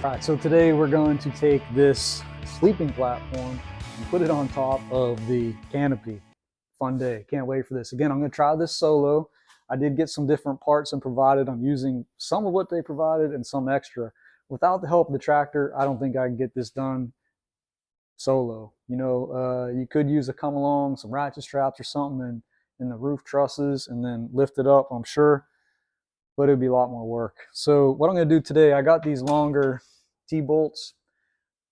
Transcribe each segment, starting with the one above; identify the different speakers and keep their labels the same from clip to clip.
Speaker 1: All right, so today we're going to take this sleeping platform and put it on top of the canopy. Fun day, can't wait for this. Again, I'm gonna try this solo. I did get some different parts and provided. I'm using some of what they provided and some extra. Without the help of the tractor, I don't think I can get this done solo. You know, you could use a come along, some ratchet straps or something in the roof trusses and then lift it up, I'm sure, but it'd be a lot more work. So what I'm gonna do today, I got these longer T-bolts.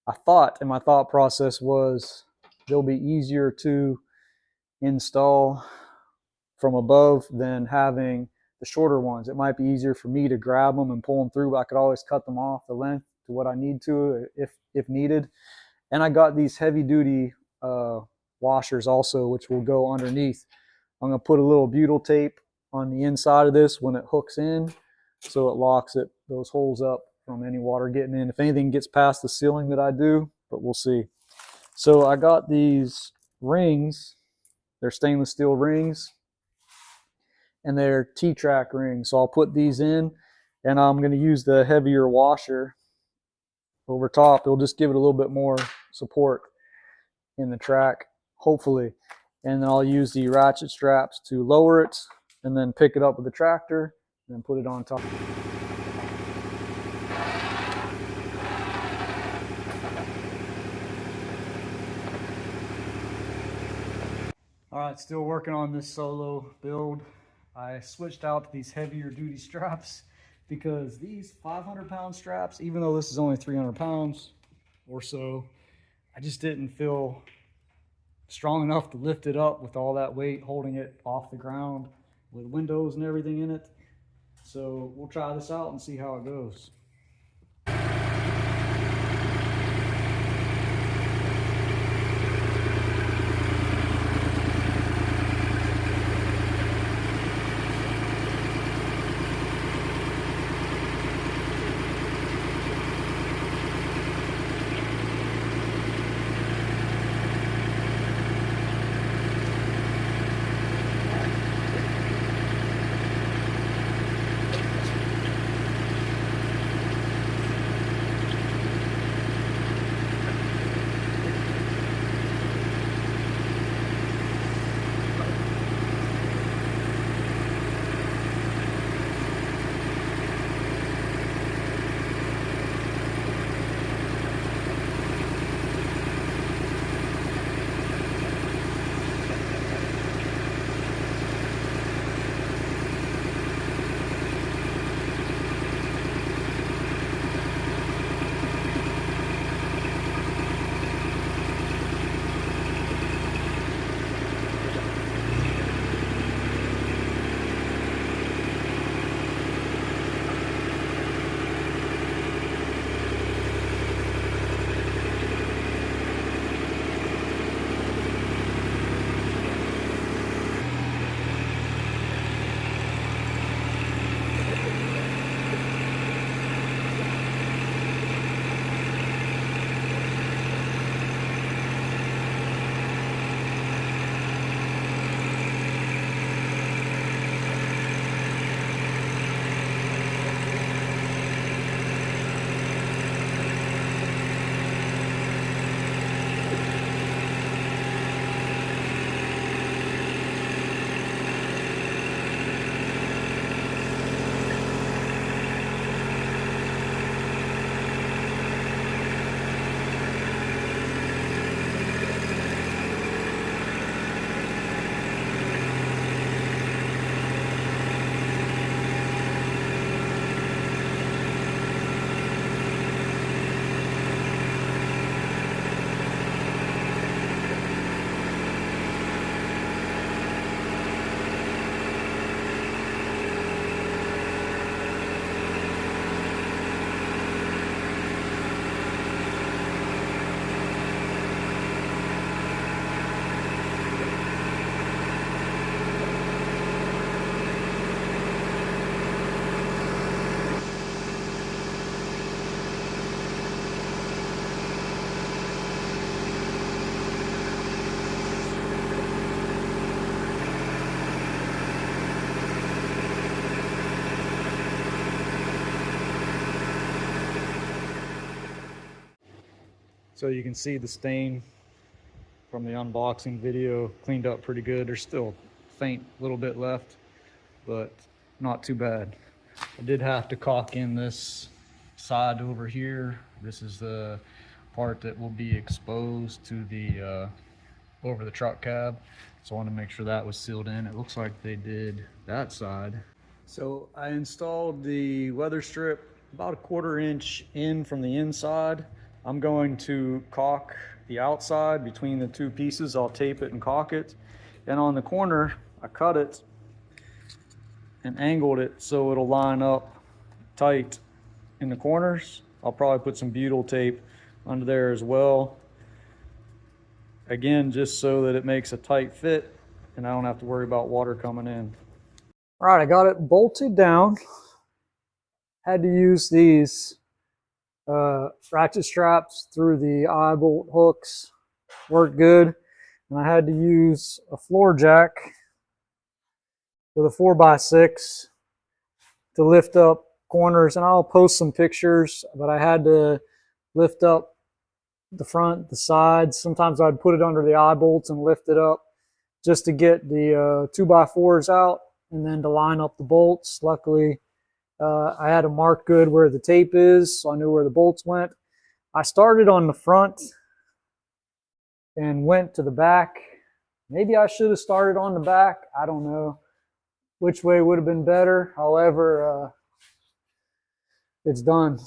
Speaker 1: I thought, and my thought process was, they'll be easier to install from above than having the shorter ones. It might be easier for me to grab them and pull them through, but I could always cut them off the length to what I need to if needed. And I got these heavy duty washers also, which will go underneath. I'm gonna put a little butyl tape on the inside of this when it hooks in, so it locks those holes up from any water getting in. If anything gets past the ceiling that I do, but we'll see. So I got these rings. They're stainless steel rings, and they're T-track rings. So I'll put these in, and I'm going to use the heavier washer over top. It'll just give it a little bit more support in the track, hopefully. And then I'll use the ratchet straps to lower it, and then pick it up with the tractor, and then put it on top. All right, still working on this solo build. I switched out to these heavier duty straps because these 500-pound straps, even though this is only 300 pounds or so, I just didn't feel strong enough to lift it up with all that weight holding it off the ground with windows and everything in it. So we'll try this out and see how it goes. So you can see the stain from the unboxing video cleaned up pretty good. There's still a faint little bit left, but not too bad. I did have to caulk in this side over here. This is the part that will be exposed to the over the truck cab. So I want to make sure that was sealed in. It looks like they did that side. So I installed the weather strip about a 1/4 inch in from the inside. I'm going to caulk the outside between the two pieces. I'll tape it and caulk it. And on the corner, I cut it and angled it so it'll line up tight in the corners. I'll probably put some butyl tape under there as well. Again, just so that it makes a tight fit and I don't have to worry about water coming in. All right, I got it bolted down. Had to use these ratchet straps through the eye bolt hooks. Worked good. And I had to use a floor jack with a 4x6 to lift up corners. And I'll post some pictures, but I had to lift up the front, the sides. Sometimes I'd put it under the eye bolts and lift it up just to get the 2x4s out and then to line up the bolts. Luckily, I had to mark good where the tape is, so I knew where the bolts went. I started on the front and went to the back. Maybe I should have started on the back. I don't know which way would have been better. However, it's done.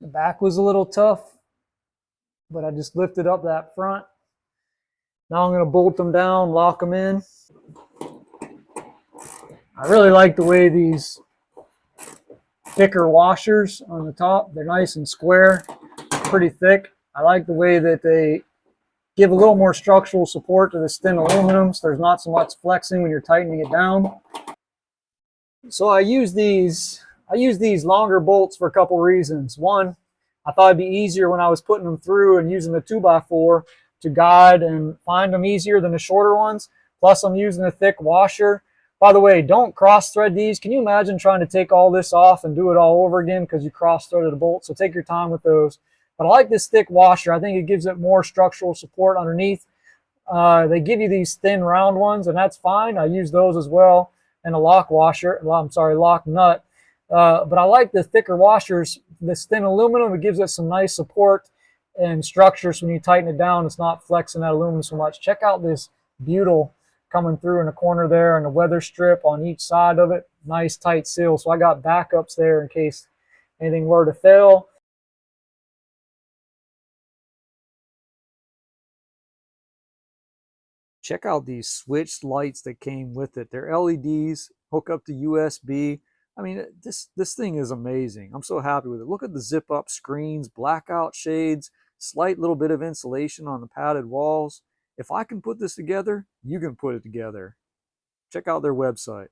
Speaker 1: The back was a little tough, but I just lifted up that front. Now I'm going to bolt them down, lock them in. I really like the way these thicker washers on the top, they're nice and square, pretty thick. I like the way that they give a little more structural support to this thin aluminum, so there's not so much flexing when you're tightening it down. So I use these longer bolts for a couple reasons. One, I thought it'd be easier when I was putting them through and using the 2x4 to guide and find them easier than the shorter ones. Plus I'm using a thick washer. By the way, don't cross thread these. Can you imagine trying to take all this off and do it all over again because you cross threaded a bolt? So take your time with those. But I like this thick washer. I think it gives it more structural support underneath. They give you these thin round ones, and that's fine. I use those as well. And a lock washer, lock nut. But I like the thicker washers. This thin aluminum, it gives it some nice support and structure, so when you tighten it down, it's not flexing that aluminum so much. Check out this butyl coming through in the corner there and the weather strip on each side of it. Nice tight seal. So I got backups there in case anything were to fail. Check out these switched lights that came with it. They're LEDs, hook up to USB. I mean, this thing is amazing. I'm so happy with it. Look at the zip up screens, blackout shades, slight little bit of insulation on the padded walls. If I can put this together, you can put it together. Check out their website.